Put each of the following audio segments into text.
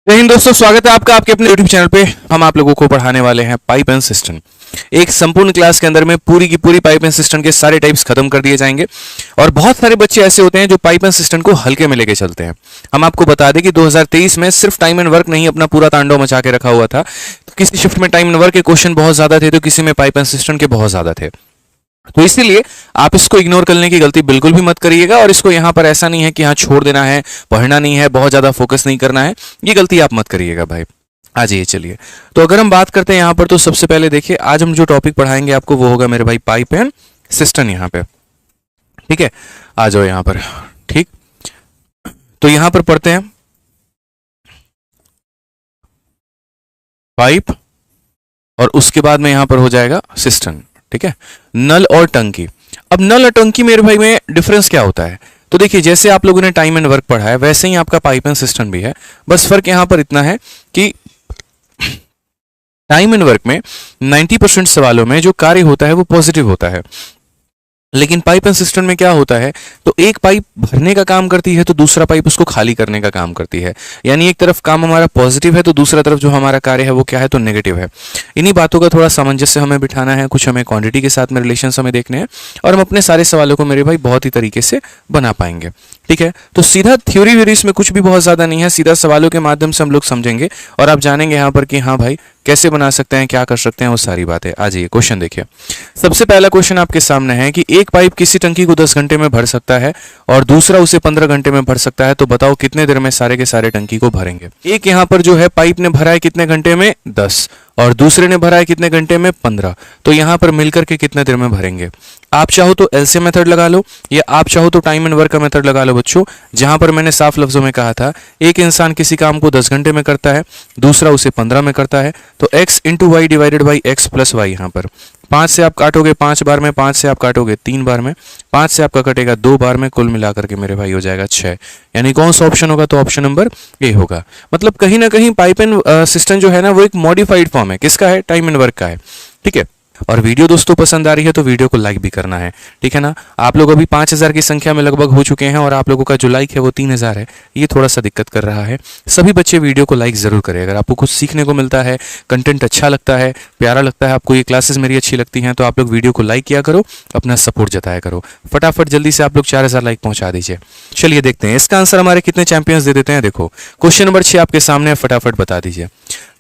जय हिंद दोस्तों, स्वागत है आपका आपके अपने यूट्यूब चैनल पे। हम आप लोगों को पढ़ाने वाले हैं पाइप एंड सिस्टम। एक संपूर्ण क्लास के अंदर में पूरी की पूरी पाइप एंड सिस्टम के सारे टाइप्स खत्म कर दिए जाएंगे। और बहुत सारे बच्चे ऐसे होते हैं जो पाइप एंड सिस्टम को हल्के में लेके चलते हैं। हम आपको बता दें कि 2023 में सिर्फ टाइम एंड वर्क नहीं अपना पूरा तांडव मचा के रखा हुआ था। तो किसी शिफ्ट में टाइम एंड वर्क के क्वेश्चन बहुत ज्यादा थे, तो किसी में पाइप एंड सिस्टम के बहुत ज्यादा थे। तो इसीलिए आप इसको इग्नोर करने की गलती बिल्कुल भी मत करिएगा। और इसको यहां पर ऐसा नहीं है कि हाँ छोड़ देना है, पढ़ना नहीं है, बहुत ज्यादा फोकस नहीं करना है, ये गलती आप मत करिएगा भाई। आ जाइए चलिए। तो अगर हम बात करते हैं यहां पर, तो सबसे पहले देखिए आज हम जो टॉपिक पढ़ाएंगे आपको वो होगा मेरे भाई पाइप एंड सिस्टम यहां पे। ठीक है, आ जाओ यहां पर। ठीक, तो यहां पर पढ़ते हैं पाइप और उसके बाद में यहां पर हो जाएगा सिस्टम। ठीक है, नल और टंकी। अब नल और टंकी मेरे भाई में डिफरेंस क्या होता है? तो देखिए, जैसे आप लोगों ने टाइम एंड वर्क पढ़ा है वैसे ही आपका पाइप एंड सिस्टम भी है। बस फर्क यहां पर इतना है कि टाइम एंड वर्क में 90% सवालों में जो कार्य होता है वो पॉजिटिव होता है, लेकिन पाइप एंड सिस्टम में क्या होता है, तो एक पाइप भरने का काम करती है तो दूसरा पाइप उसको खाली करने का काम करती है। यानी एक तरफ काम हमारा पॉजिटिव है तो दूसरा तरफ जो हमारा कार्य है वो क्या है, तो नेगेटिव है। इन्हीं बातों का थोड़ा सामंजस्य हमें बिठाना है, कुछ हमें क्वांटिटी के साथ में रिलेशन हमें देखने हैं, और हम अपने सारे सवालों को मेरे भाई बहुत ही तरीके से बना पाएंगे। ठीक है, तो सीधा थ्योरी व्यूरी इसमें कुछ भी बहुत ज्यादा नहीं है, सीधा सवालों के माध्यम से हम लोग समझेंगे और आप जानेंगे यहाँ पर कि हाँ भाई कैसे बना सकते हैं, क्या कर सकते हैं, वो सारी बातें। आ जाइए, क्वेश्चन देखिए। सबसे पहला क्वेश्चन आपके सामने है कि एक पाइप किसी टंकी को 10 घंटे में भर सकता है और दूसरा उसे 15 घंटे में भर सकता है, तो बताओ कितने देर में सारे के सारे टंकी को भरेंगे। एक यहाँ पर जो है पाइप ने भरा है कितने घंटे में, 10, और दूसरे ने भरा है कितने घंटे में, 15। तो यहां पर मिलकर के कितने देर में भरेंगे। आप चाहो तो एलसीएम मेथड लगा लो या आप चाहो तो टाइम एंड वर्क का मेथड लगा लो बच्चों। जहां पर मैंने साफ लफ्जों में कहा था एक इंसान किसी काम को 10 घंटे में करता है, दूसरा उसे 15 में करता है, तो x into Y divided by X plus Y. यहाँ पर 5 से आप काटोगे 5 बार में, 5 से आप काटोगे 3 बार में, 5 से आपका कटेगा 2 बार में, कुल मिलाकर के मेरे भाई हो जाएगा 6। यानी कौन सा ऑप्शन होगा, तो ऑप्शन नंबर ए होगा। मतलब कहीं ना कहीं पाइप एंड सिस्टम जो है ना वो एक मॉडिफाइड फॉर्म है, किसका है, टाइम एंड वर्क का है। ठीक है, और वीडियो दोस्तों पसंद आ रही है तो वीडियो को लाइक भी करना है। ठीक है ना, आप लोग अभी 5000 की संख्या में लगभग हो चुके हैं और आप लोगों का जो लाइक है वो 3000 है, ये थोड़ा सा दिक्कत कर रहा है। सभी बच्चे वीडियो को लाइक जरूर करें। अगर आपको कुछ सीखने को मिलता है, कंटेंट अच्छा लगता है, प्यारा लगता है, आपको ये क्लासेस मेरी अच्छी लगती हैं, तो आप लोग वीडियो को लाइक किया करो, अपना सपोर्ट जताया करो। फटाफट जल्दी से आप लोग 4000 लाइक पहुंचा दीजिए। चलिए देखते हैं इसका आंसर हमारे कितने चैंपियंस दे देते हैं। देखो क्वेश्चन नंबर 6 आपके सामने है, फटाफट बता दीजिए।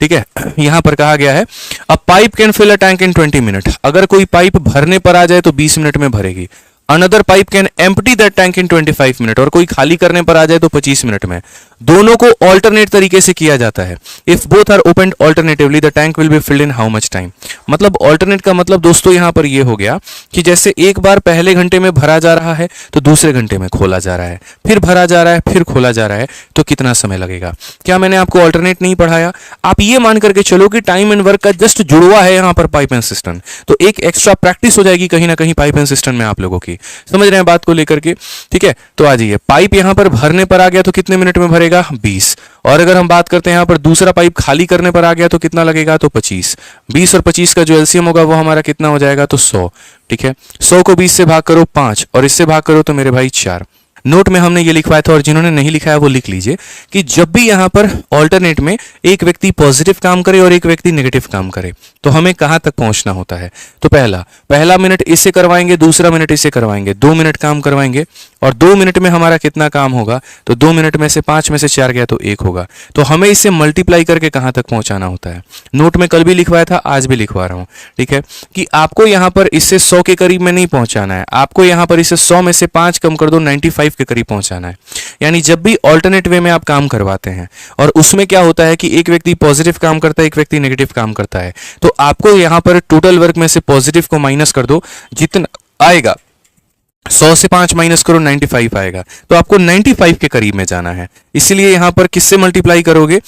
ठीक है, यहां पर कहा गया है a pipe can fill a tank in 20 minute. अगर कोई पाइप भरने पर आ जाए तो 20 मिनट में भरेगी। Another pipe can empty that tank in 25 minute. और कोई खाली करने पर आ जाए तो 25 मिनट में। दोनों को ऑल्टरनेट तरीके से किया जाता है। If both are opened alternatively the tank will be filled in how much time. मतलब ऑल्टरनेट का मतलब दोस्तों यहां पर यह हो गया कि जैसे एक बार पहले घंटे में भरा जा रहा है तो दूसरे घंटे में खोला जा रहा है, फिर भरा जा रहा है, फिर खोला जा रहा है, तो कितना समय लगेगा। क्या मैंने आपको ऑल्टरनेट नहीं पढ़ाया? आप ये मान करके चलो कि टाइम एंड वर्क का जस्ट जुड़वा है यहां पर पाइप एंड सिस्टम, तो एक एक्स्ट्रा प्रैक्टिस हो जाएगी कहीं ना कहीं पाइप एंड सिस्टम में आप लोगों की। समझ रहे हैं बात को लेकर के? ठीक है, तो आ जाइए। पाइप यहां पर भरने पर आ गया तो कितने मिनट में भरेगा, 20। और अगर हम बात करते हैं यहां पर दूसरा पाइप खाली करने पर आ गया तो कितना लगेगा, तो 25। 20 और 25 का जो एलसीएम होगा वो हमारा कितना हो जाएगा, तो 100। ठीक है, 100 को 20 से भाग करो 5 और इससे भाग करो तो मेरे भाई 4। नोट में हमने ये लिखवाया था और जिन्होंने नहीं लिखा है वो लिख लीजिए कि जब भी यहां पर ऑल्टरनेट में एक व्यक्ति पॉजिटिव काम करे और एक व्यक्ति नेगेटिव काम करे तो हमें कहां तक पहुंचना होता है। तो पहला मिनट इससे करवाएंगे, दूसरा मिनट इससे करवाएंगे, 2 मिनट काम करवाएंगे और 2 मिनट में हमारा कितना काम होगा, तो 2 मिनट में से 5 में से 4 गया तो 1 होगा। तो हमें इसे मल्टीप्लाई करके कहां तक पहुंचाना होता है। नोट में कल भी लिखवाया था, आज भी लिखवा रहा हूं। ठीक है, कि आपको यहां पर इससे 100 के करीब में नहीं पहुंचाना है, आपको यहां पर इसे 100 में से 5 कम कर दो, 95 के करीब पहुंचाना है। यानी जब भी ऑल्टरनेट वे में आप काम करवाते हैं और उसमें क्या होता है कि एक व्यक्ति पॉजिटिव काम करता है, एक व्यक्ति नेगेटिव काम करता है, तो आपको यहां पर टोटल वर्क में से पॉजिटिव को माइनस कर दो, जितना आएगा 100 से 5 माइनस करो 95 आएगा, तो आपको 95 के करीब में जाना है। इसलिए यहां पर किससे मल्टीप्लाई करोगे,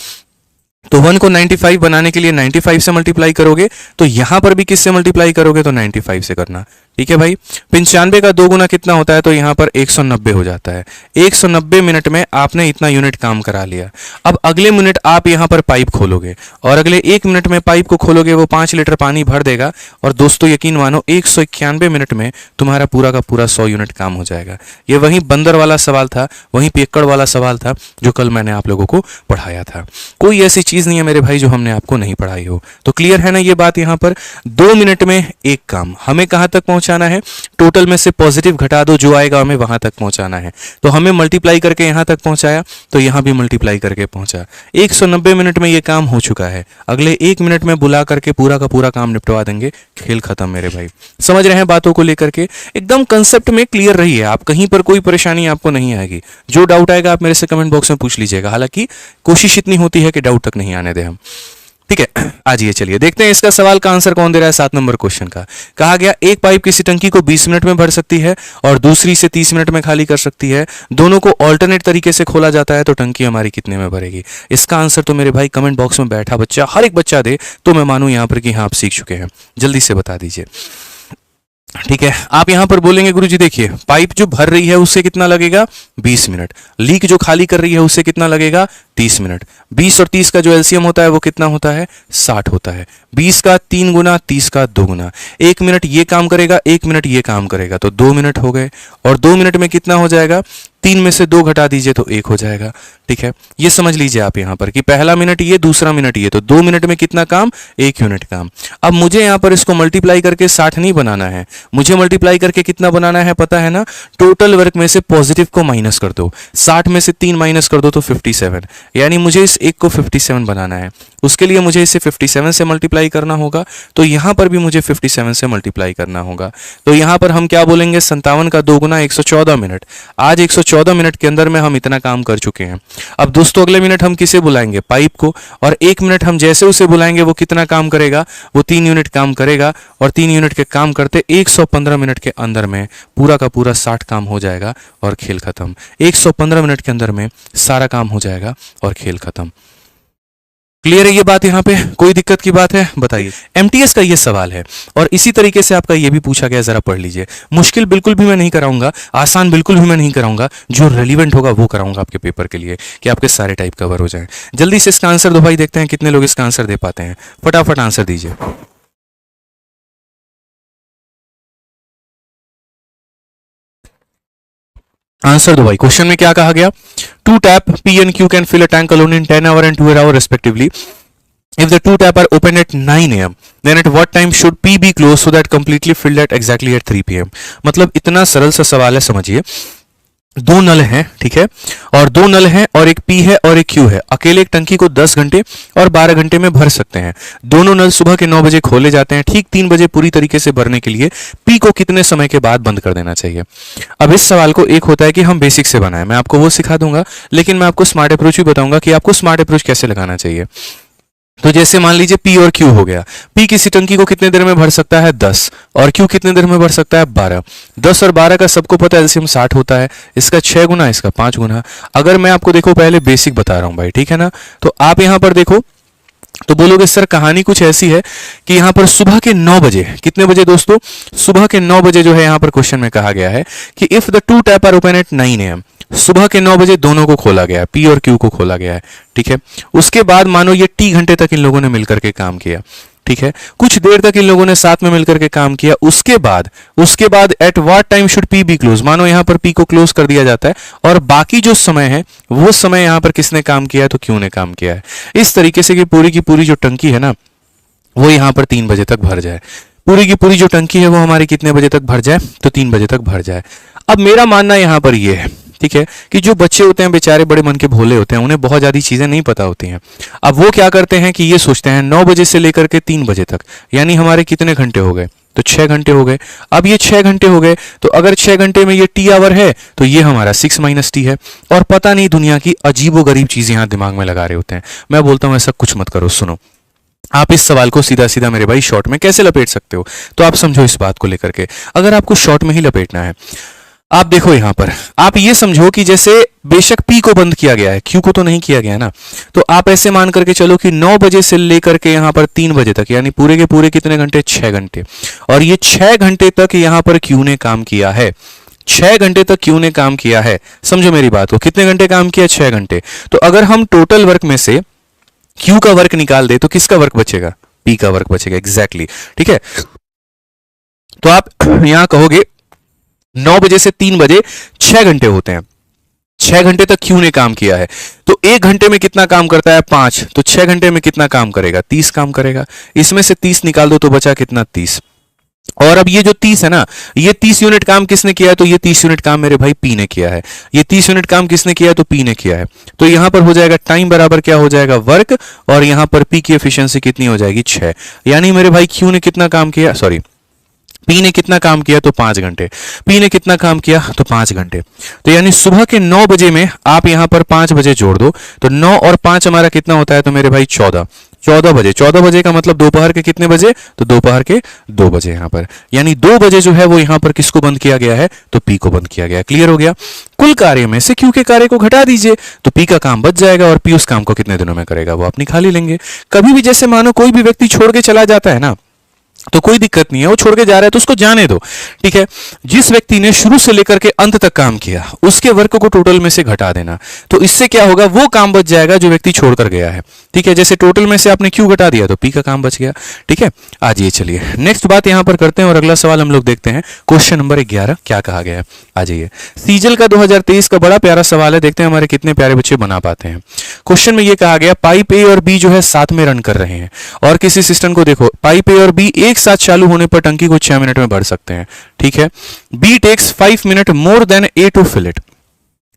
तो 1 को 95 बनाने के लिए 95 से मल्टीप्लाई करोगे, तो यहां पर भी किससे मल्टीप्लाई करोगे, तो 95 से करना। ठीक है भाई। 95 का 2 गुना कितना होता है, तो यहाँ पर 190 हो जाता है। 190 मिनट में आपने इतना यूनिट काम करा लिया। अब अगले मिनट आप यहाँ पर पाइप खोलोगे और अगले 1 मिनट में पाइप को खोलोगे, वो 5 लीटर पानी भर देगा और दोस्तों यकीन मानो 191 मिनट में तुम्हारा पूरा का पूरा 100 यूनिट काम हो जाएगा। ये वही बंदर वाला सवाल था, वही पियक्कड़ वाला सवाल था जो कल मैंने आप लोगों को पढ़ाया था। कोई ऐसी चीज नहीं है मेरे भाई जो हमने आपको नहीं पढ़ाई हो। तो क्लियर है ना ये बात। यहाँ पर 2 मिनट में एक काम, हमें कहां तक पहुंचाना है, टोटल में से पॉजिटिव घटा दो, जो आएगा हमें वहां तक पहुंचाना है। तो हमें मल्टीप्लाई करके यहां तक पहुंचाया, तो यहां भी मल्टीप्लाई करके पहुंचा। 190 मिनट में ये काम हो चुका है। अगले 1 मिनट में बुला करके पूरा का पूरा काम निपटवा देंगे, खेल खत्म मेरे भाई। समझ रहे हैं बातों को लेकर के, एकदम कंसेप्ट में क्लियर रहिए आप, कहीं पर कोई परेशानी आपको नहीं आएगी। जो डाउट आएगा आप मेरे से कमेंट बॉक्स में पूछ लीजिएगा, हालांकि कोशिश इतनी होती है कि डाउट तक नहीं आने दें हम। ठीक है, आज ये चलिए देखते हैं इसका सवाल का आंसर कौन दे रहा है। 7 नंबर क्वेश्चन का कहा गया एक पाइप किसी टंकी को 20 मिनट में भर सकती है और दूसरी से 30 मिनट में खाली कर सकती है। दोनों को ऑल्टरनेट तरीके से खोला जाता है, तो टंकी हमारी कितने में भरेगी। इसका आंसर तो मेरे भाई कमेंट बॉक्स में बैठा बच्चा, हर एक बच्चा दे तो मैं मानूं यहां पर कि हाँ आप सीख चुके हैं। जल्दी से बता दीजिए। ठीक है, आप यहां पर बोलेंगे गुरुजी देखिए पाइप जो भर रही है उससे कितना लगेगा 20 मिनट, लीक जो खाली कर रही है उससे कितना लगेगा 30 मिनट। 20 और 30 का जो एलसीएम होता है वो कितना होता है 60 होता है। 20 का 3 गुना, 30 का 2 गुना। 1 मिनट ये काम करेगा, 1 मिनट ये काम करेगा, तो 2 मिनट हो गए। और 2 मिनट में कितना हो जाएगा, 3 में से 2 घटा दीजिए तो 1 हो जाएगा। ठीक है, ये समझ लीजिए आप यहां पर कि पहला मिनट ये, दूसरा मिनट ये, तो 2 मिनट में कितना काम 1 यूनिट काम। अब मुझे यहां पर इसको मल्टीप्लाई करके 60 नहीं बनाना है, मुझे मल्टीप्लाई करके कितना बनाना है पता है ना, टोटल वर्क में से पॉजिटिव को माइनस कर दो। 60 में से 3 माइनस कर दो तो 57, यानी मुझे इस एक को 57 बनाना है। उसके लिए मुझे इसे 57 से मल्टीप्लाई करना होगा, तो यहां पर भी मुझे 57 से मल्टीप्लाई करना होगा। तो यहां पर हम क्या बोलेंगे, 57 का 2 गुना 114 मिनट। आज 114 मिनट के अंदर में हम इतना काम कर चुके हैं। अब दोस्तों अगले मिनट हम किसे बुलाएंगे, पाइप को, और 1 मिनट हम जैसे उसे बुलाएंगे वो कितना काम करेगा, वो 3 यूनिट काम करेगा। और 3 यूनिट के काम करते 115 मिनट के अंदर में पूरा का पूरा 60 काम हो जाएगा और खेल खत्म। 115 मिनट के अंदर में सारा काम हो जाएगा और खेल खत्म। क्लियर है ये बात, यहां पे कोई दिक्कत की बात है बताइए। एमटीएस का ये सवाल है और इसी तरीके से आपका ये भी पूछा गया, जरा पढ़ लीजिए। मुश्किल बिल्कुल भी मैं नहीं कराऊंगा, आसान बिल्कुल भी मैं नहीं कराऊंगा, जो रेलिवेंट होगा वो कराऊंगा आपके पेपर के लिए कि आपके सारे टाइप कवर हो जाएं। जल्दी से इसका आंसर दो भाई, देखते हैं कितने लोग इसका आंसर दे पाते हैं। फटाफट आंसर दीजिए। आंसर दो भाई। क्वेश्चन में क्या कहा गया, two tap P and Q can fill a tank alone in 10 hour and 2 hour respectively. If the two tap are open at 9 AM, then at what time should P be closed so that completely filled at exactly at 3 PM? मतलब इतना सरल सा सवाल है, समझिए। 2 नल हैं, ठीक है, और 2 नल हैं और एक P है और एक Q है। अकेले एक टंकी को 10 घंटे और 12 घंटे में भर सकते हैं। दोनों नल सुबह के 9 बजे खोले जाते हैं। ठीक 3 बजे पूरी तरीके से भरने के लिए P को कितने समय के बाद बंद कर देना चाहिए। अब इस सवाल को एक होता है कि हम बेसिक से बनाएं, मैं आपको वो सिखा दूंगा, लेकिन मैं आपको स्मार्ट अप्रोच भी बताऊंगा कि आपको स्मार्ट अप्रोच कैसे लगाना चाहिए। तो जैसे मान लीजिए P और Q हो गया। P किसी टंकी को कितने देर में भर सकता है 10, और Q कितने देर में भर सकता है 12। 10 और 12 का सबको पता है एलसीएम 60 होता है, इसका 6 गुना, इसका 5 गुना। अगर मैं आपको देखो पहले बेसिक बता रहा हूं भाई, ठीक है ना, तो आप यहां पर देखो तो बोलोगे सर कहानी कुछ ऐसी है कि यहां पर सुबह के 9 बजे, कितने बजे दोस्तों, सुबह के 9 बजे जो है यहां पर क्वेश्चन में कहा गया है कि if the two tap are open at 9 AM, सुबह के 9 बजे दोनों को खोला गया है, P और Q को खोला गया है, ठीक है। उसके बाद मानो ये T घंटे तक इन लोगों ने मिलकर के काम किया, ठीक है, कुछ देर तक इन लोगों ने साथ में मिलकर के काम किया। उसके बाद at what time should P be close, मानो यहां पर P को क्लोज कर दिया जाता है और बाकी जो समय है वो समय यहां पर किसने काम किया है, तो Q ने काम किया है। इस तरीके से कि पूरी की पूरी जो टंकी है ना वो यहां पर 3 बजे तक भर जाए। पूरी की पूरी जो टंकी है वो हमारी कितने बजे तक भर जाए, तो 3 बजे तक भर जाए। अब मेरा मानना यहां पर ये है, ठीक है, कि जो बच्चे होते हैं बेचारे बड़े मन के भोले होते हैं, उन्हें बहुत ज्यादा चीजें नहीं पता होती हैं। अब वो क्या करते हैं कि ये सोचते हैं 9 बजे से लेकर के 3 बजे तक, यानी हमारे कितने घंटे हो गए, तो 6 घंटे हो गए। अब ये 6 घंटे हो गए, तो अगर 6 घंटे में ये T आवर है तो ये हमारा 6 माइनस T है। और पता नहीं दुनिया की अजीबो गरीब चीजें यहां दिमाग में लगा रहे होते हैं। मैं बोलता हूं ऐसा कुछ मत करो। सुनो, आप इस सवाल को सीधा सीधा मेरे भाई शॉर्ट में कैसे लपेट सकते हो, तो आप समझो इस बात को लेकर के। अगर आपको शॉर्ट में ही लपेटना है, आप देखो यहां पर, आप ये समझो कि जैसे बेशक पी को बंद किया गया है, क्यू को तो नहीं किया गया है ना, तो आप ऐसे मान करके चलो कि 9 बजे से लेकर के यहां पर 3 बजे तक, यानी पूरे के पूरे कितने घंटे, 6 घंटे, और ये 6 घंटे तक यहां पर क्यू ने काम किया है। 6 घंटे तक क्यू ने काम किया है, समझो मेरी बात को, कितने घंटे काम किया, 6 घंटे। तो अगर हम टोटल वर्क में से क्यू का वर्क निकाल दे तो किसका वर्क बचेगा, पी का वर्क बचेगा, एग्जैक्टली ठीक है। तो आप यहां कहोगे 9 बजे से 3 बजे 6 घंटे होते हैं, 6 घंटे तक क्यू ने काम किया है, तो 1 घंटे में कितना काम करता है, 5, तो 6 घंटे में कितना काम करेगा, 30 काम करेगा। इसमें से 30 निकाल दो तो बचा कितना, 30। और अब ये जो 30 है ना, ये 30 यूनिट काम किसने किया है, तो ये 30 यूनिट काम मेरे भाई पी ने किया है। ये 30 यूनिट काम किसने किया है, तो पी ने किया है। तो यहां पर हो जाएगा टाइम बराबर क्या हो जाएगा, वर्क, और यहां पर पी की एफिशिएंसी कितनी हो जाएगी, 6। यानी मेरे भाई क्यू ने कितना काम किया, सॉरी पी ने कितना काम किया, तो 5 घंटे। पी ने कितना काम किया, तो 5 घंटे। तो यानी सुबह के 9 बजे में आप यहां पर 5 बजे जोड़ दो, तो 9 और 5 हमारा कितना होता है, तो मेरे भाई 14। 14 बजे, 14 बजे का मतलब दोपहर के कितने बजे, तो दोपहर के 2 बजे यहां पर, यानी 2 बजे जो है वो यहां पर किसको बंद किया गया है, तो पी को बंद किया गया। क्लियर हो गया। कुल कार्य में से क्यू के कार्य को घटा दीजिए तो पी का काम बच जाएगा, और पी उस काम को कितने दिनों में करेगा, वो आप निकाल ही लेंगे। कभी भी जैसे मानो कोई भी व्यक्ति छोड़ के चला जाता है ना, तो कोई दिक्कत नहीं है, वो छोड़ के जा रहा है तो उसको जाने दो, ठीक है। जिस व्यक्ति ने शुरू से लेकर के अंत तक काम किया उसके वर्क को टोटल में से घटा देना, तो इससे क्या होगा, वो काम बच जाएगा जो व्यक्ति छोड़कर गया है, ठीक है। जैसे टोटल में से आपने क्यू घटा दिया तो पी का काम बच गया, ठीक है। आज ये चलिए नेक्स्ट बात यहां पर करते हैं और अगला सवाल हम लोग देखते हैं। क्वेश्चन नंबर 11 क्या कहा गया है, आ जाइए। सीजल का 2023 का बड़ा प्यारा सवाल है, देखते हैं हमारे कितने प्यारे बच्चे बना पाते हैं। क्वेश्चन में ये कहा गया पाइप ए और बी जो है साथ में रन कर रहे हैं, और किसी सिस्टम को देखो, पाइप ए और बी एक साथ चालू होने पर टंकी को 6 मिनट में भर सकते हैं, ठीक है। B takes 5 minute more than A to fill it,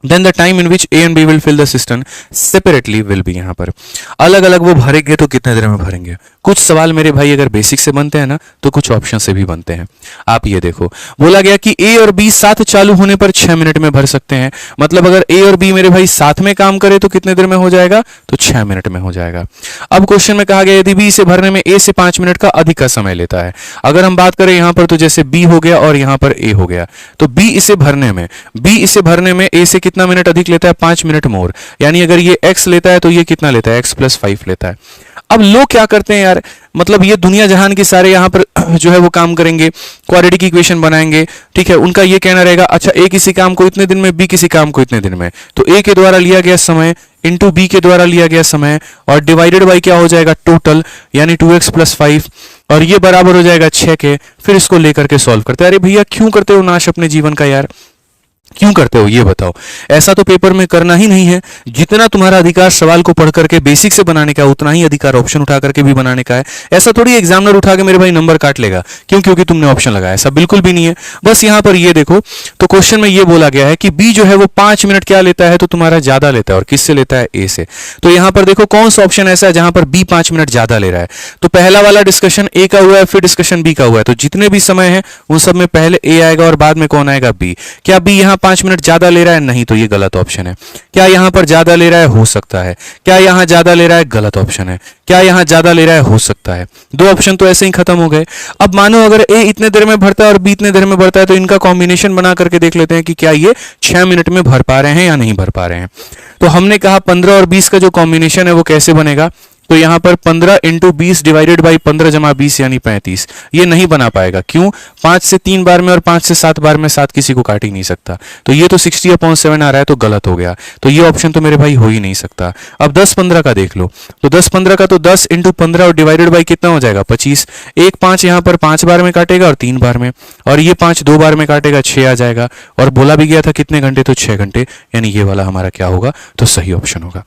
then the time in which A and B will fill the system separately will be. यहां पर अलग अलग वो भरेंगे तो कितने देर में भरेंगे। कुछ सवाल मेरे भाई अगर बेसिक से बनते हैं ना तो कुछ ऑप्शन से भी बनते हैं। आप ये देखो, बोला गया कि ए और बी साथ चालू होने पर 6 मिनट में भर सकते हैं, मतलब अगर ए और बी मेरे भाई साथ में काम करे तो कितने देर में हो जाएगा, तो 6 मिनट में हो जाएगा। अब क्वेश्चन में कहा गया यदि बी इसे भरने में ए से 5 मिनट का अधिक का समय लेता है। अगर हम बात करें यहां पर तो जैसे बी हो गया और यहां पर ए हो गया, तो बी इसे भरने में ए से कितना मिनट अधिक लेता है, 5 मिनट मोर, यानी अगर ये x लेता है तो ये कितना लेता है, x प्लस 5 लेता है। अब लोग क्या करते हैं यार, मतलब ये दुनिया जहान के सारे यहाँ पर जो है वो काम करेंगे, क्वाड्रेटिक इक्वेशन बनाएंगे, ठीक है। उनका ये कहना रहेगा अच्छा ए किसी काम को इतने दिन में, बी किसी काम को इतने दिन में, तो ए के द्वारा लिया गया समय इंटू बी के द्वारा लिया गया समय और डिवाइडेड बाई क्या हो जाएगा, टोटल, यानी 2x प्लस 5, और ये बराबर हो जाएगा 6 के। फिर इसको लेकर के सॉल्व करते हैं। अरे भैया क्यों करते हो नाश अपने जीवन का यार, क्यों करते हो ये बताओ। ऐसा तो पेपर में करना ही नहीं है। जितना तुम्हारा अधिकार सवाल को पढ़ करके बेसिक से बनाने का, उतना ही अधिकार ऑप्शन उठा करके भी बनाने का है। ऐसा थोड़ी एग्जामिनर उठा के मेरे भाई नंबर काट लेगा क्यों, क्योंकि तुमने ऑप्शन लगाया, ऐसा बिल्कुल भी नहीं है। बस यहां पर ये देखो, तो क्वेश्चन में ये बोला गया है कि बी जो है वो 5 मिनट क्या लेता है, तो तुम्हारा ज्यादा लेता है, और किससे लेता है, ए से। तो यहां पर देखो कौन सा ऑप्शन ऐसा है जहां पर बी 5 मिनट ज्यादा ले रहा है। तो पहला वाला डिस्कशन ए का हुआ है, फिर डिस्कशन बी का हुआ है, तो जितने भी समय है उन सब में पहले ए आएगा और बाद में कौन आएगा, बी। क्या बी यहां 5 मिनट ज्यादा ले रहा है, नहीं, तो ये गलत ऑप्शन है। क्या यहां पर ज्यादा ले रहा है, हो सकता है। क्या यहां ज्यादा ले रहा है, गलत ऑप्शन है। क्या यहां ज्यादा ले रहा है, हो सकता है। दो ऑप्शन तो ऐसे ही खत्म हो गए। अब मानो अगर ए इतने देर में भरता है और बी इतने देर में भरता है, तो इनका कॉम्बिनेशन बना करके देख लेते हैं कि क्या ये 6 मिनट में भर पा रहे हैं या नहीं भर पा रहे हैं। तो हमने कहा 15 और 20 का जो कॉम्बिनेशन है वो कैसे बनेगा, तो यहां पर 15 इंटू 20 डिवाइडेड बाई 15 जमा 20 यानी 35, ये नहीं बना पाएगा। क्यों, 5 से 3 बार में और 5 से 7 बार में 7 किसी को काट ही नहीं सकता, तो ये तो 60/7 आ रहा है, तो गलत हो गया। तो ये ऑप्शन तो मेरे भाई हो ही नहीं सकता। अब 10-15 का देख लो, तो 10-15 का तो 10 इंटू 15 और डिवाइडेड बाई कितना हो जाएगा, 25। एक 5 यहां पर 5 बार में काटेगा और 3 बार में, और ये 5 2 बार में काटेगा, 6 आ जाएगा। और बोला भी गया था कितने घंटे, तो 6 घंटे, यानी ये वाला हमारा क्या होगा, तो सही ऑप्शन होगा।